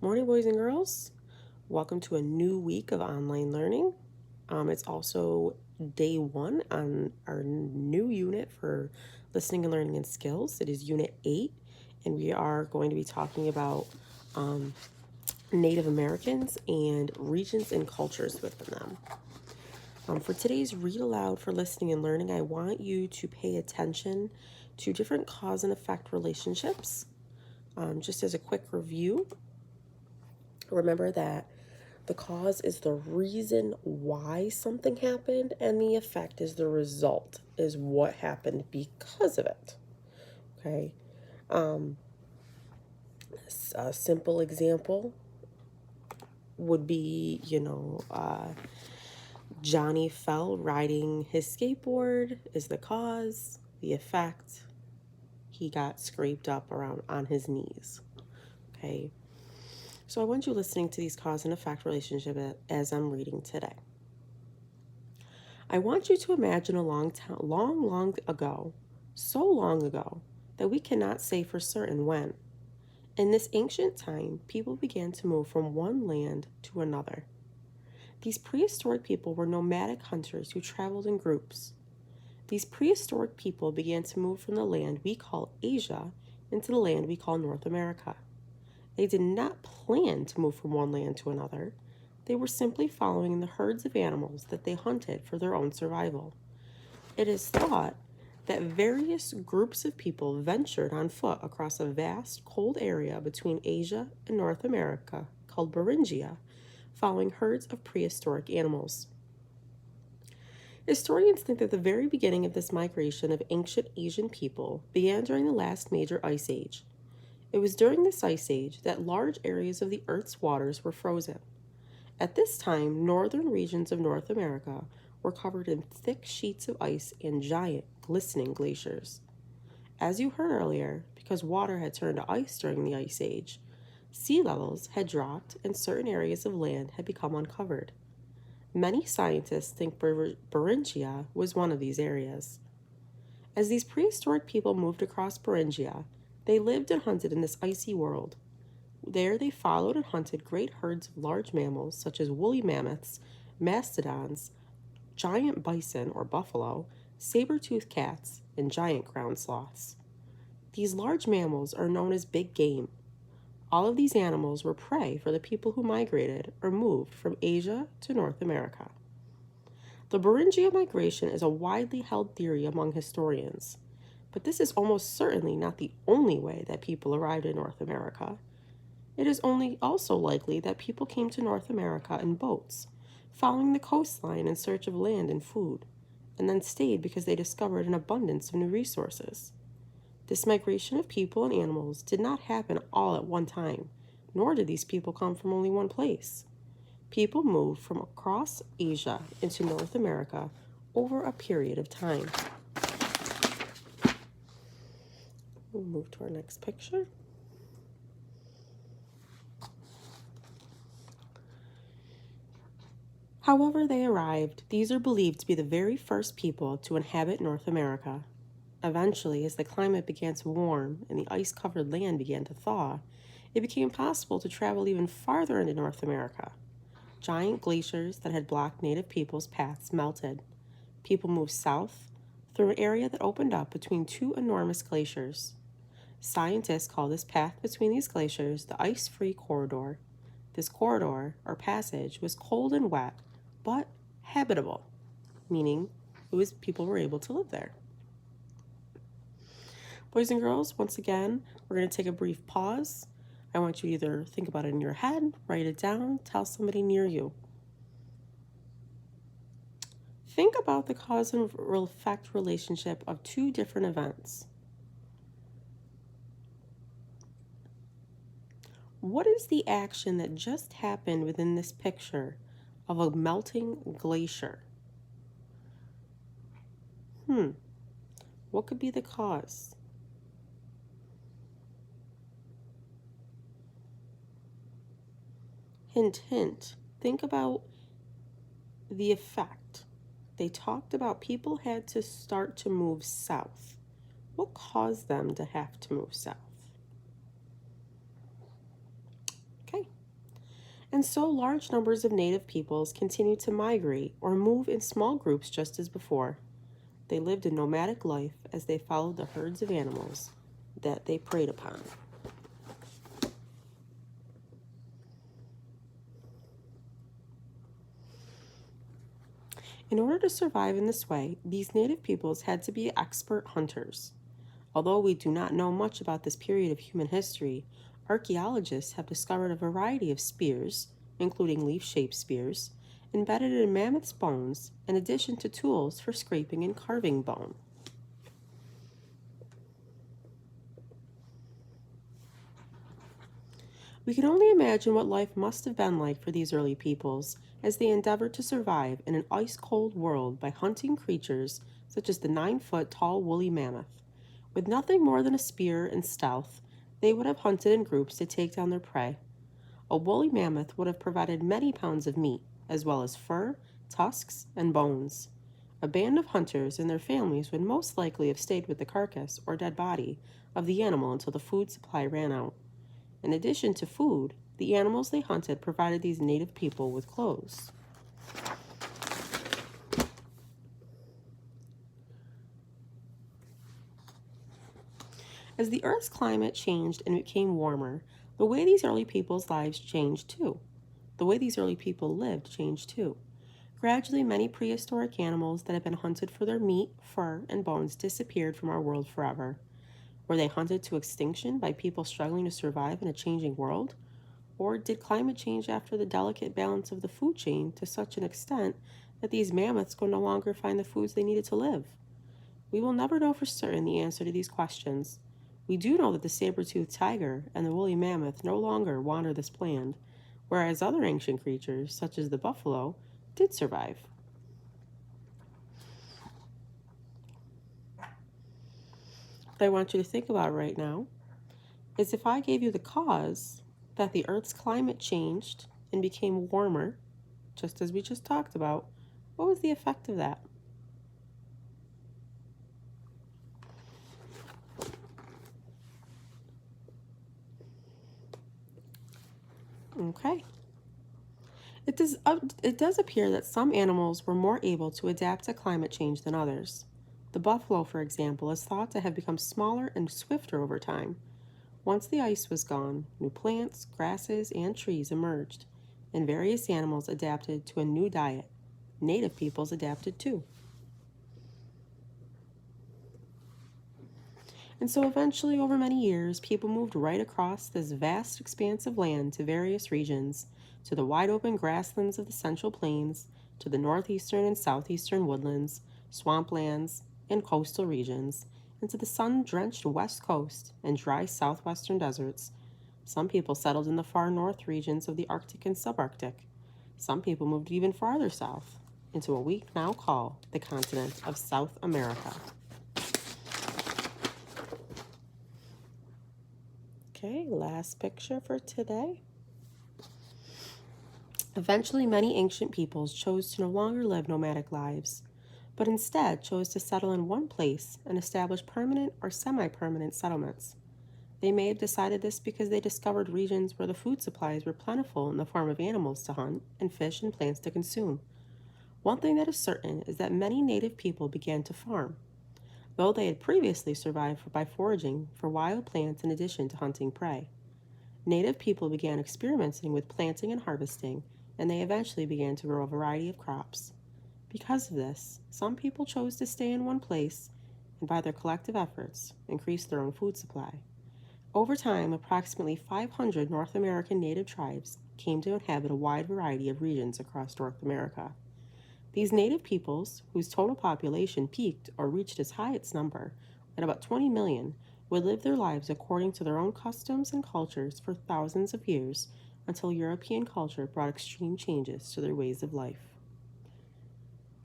Morning, boys and girls. Welcome to a new week of online learning. It's also day one on our new unit for listening and learning and skills. It is Unit 8, and we are going to be talking about Native Americans and regions and cultures within them. For today's read aloud for listening and learning, I want you to pay attention to different cause and effect relationships. Just as a quick review, remember that the cause is the reason why something happened, and the effect is the result, is what happened because of it. Okay. A simple example would be, Johnny fell riding his skateboard is the cause. The effect, he got scraped up around on his knees. Okay. So I want you listening to these cause and effect relationship as I'm reading today. I want you to imagine a long ago, so long ago that we cannot say for certain when. In this ancient time, people began to move from one land to another. These prehistoric people were nomadic hunters who traveled in groups. These prehistoric people began to move from the land we call Asia into the land we call North America. They did not plan to move from one land to another. They were simply following the herds of animals that they hunted for their own survival. It is thought that various groups of people ventured on foot across a vast, cold area between Asia and North America called Beringia, following herds of prehistoric animals. Historians think that the very beginning of this migration of ancient Asian people began during the last major ice age. It was during this ice age that large areas of the Earth's waters were frozen. At this time, northern regions of North America were covered in thick sheets of ice and giant, glistening glaciers. As you heard earlier, because water had turned to ice during the ice age, sea levels had dropped and certain areas of land had become uncovered. Many scientists think Beringia was one of these areas. As these prehistoric people moved across Beringia, they lived and hunted in this icy world. There they followed and hunted great herds of large mammals such as woolly mammoths, mastodons, giant bison or buffalo, saber-toothed cats, and giant ground sloths. These large mammals are known as big game. All of these animals were prey for the people who migrated or moved from Asia to North America. The Beringia migration is a widely held theory among historians, but this is almost certainly not the only way that people arrived in North America. It is only also likely that people came to North America in boats, following the coastline in search of land and food, and then stayed because they discovered an abundance of new resources. This migration of people and animals did not happen all at one time, nor did these people come from only one place. People moved from across Asia into North America over a period of time. We'll move to our next picture. However they arrived, these are believed to be the very first people to inhabit North America. Eventually, as the climate began to warm and the ice-covered land began to thaw, it became possible to travel even farther into North America. Giant glaciers that had blocked native people's paths melted. People moved south through an area that opened up between two enormous glaciers. Scientists call this path between these glaciers the ice-free corridor. This corridor, or passage, was cold and wet, but habitable, meaning people were able to live there. Boys and girls, once again, we're going to take a brief pause. I want you to either think about it in your head, write it down, tell somebody near you. Think about the cause and effect relationship of two different events. What is the action that just happened within this picture of a melting glacier? What could be the cause? Hint, hint. Think about the effect. They talked about people had to start to move south. What caused them to have to move south? Okay, And so large numbers of native peoples continued to migrate or move in small groups just as before. They lived a nomadic life as they followed the herds of animals that they preyed upon. In order to survive in this way, these native peoples had to be expert hunters. Although we do not know much about this period of human history, archaeologists have discovered a variety of spears, including leaf-shaped spears, embedded in mammoths' bones, in addition to tools for scraping and carving bone. We can only imagine what life must have been like for these early peoples as they endeavored to survive in an ice-cold world by hunting creatures such as the 9-foot tall woolly mammoth. With nothing more than a spear and stealth, they would have hunted in groups to take down their prey. A woolly mammoth would have provided many pounds of meat, as well as fur, tusks, and bones. A band of hunters and their families would most likely have stayed with the carcass or dead body of the animal until the food supply ran out. In addition to food, the animals they hunted provided these native people with clothes. As the Earth's climate changed and became warmer, the way these early people's lives changed too. The way these early people lived changed too. Gradually, many prehistoric animals that had been hunted for their meat, fur, and bones disappeared from our world forever. Were they hunted to extinction by people struggling to survive in a changing world? Or did climate change after the delicate balance of the food chain to such an extent that these mammoths could no longer find the foods they needed to live? We will never know for certain the answer to these questions. We do know that the saber-toothed tiger and the woolly mammoth no longer wander this land, whereas other ancient creatures, such as the buffalo, did survive. What I want you to think about right now is if I gave you the cause that the Earth's climate changed and became warmer, just as we just talked about, what was the effect of that? Okay. It does appear that some animals were more able to adapt to climate change than others. The buffalo, for example, is thought to have become smaller and swifter over time. Once the ice was gone, new plants, grasses, and trees emerged, and various animals adapted to a new diet. Native peoples adapted too. And so eventually, over many years, people moved right across this vast expanse of land to various regions, to the wide open grasslands of the Central Plains, to the northeastern and southeastern woodlands, swamplands, and coastal regions, and to the sun-drenched west coast and dry southwestern deserts. Some people settled in the far north regions of the Arctic and subarctic. Some people moved even farther south, into what we now call the continent of South America. Okay, last picture for today. Eventually, many ancient peoples chose to no longer live nomadic lives, but instead chose to settle in one place and establish permanent or semi-permanent settlements. They may have decided this because they discovered regions where the food supplies were plentiful in the form of animals to hunt and fish and plants to consume. One thing that is certain is that many native people began to farm, though they had previously survived by foraging for wild plants in addition to hunting prey. Native people began experimenting with planting and harvesting, and they eventually began to grow a variety of crops. Because of this, some people chose to stay in one place and, by their collective efforts, increase their own food supply. Over time, approximately 500 North American native tribes came to inhabit a wide variety of regions across North America. These native peoples, whose total population peaked or reached its highest number at about 20 million, would live their lives according to their own customs and cultures for thousands of years until European culture brought extreme changes to their ways of life.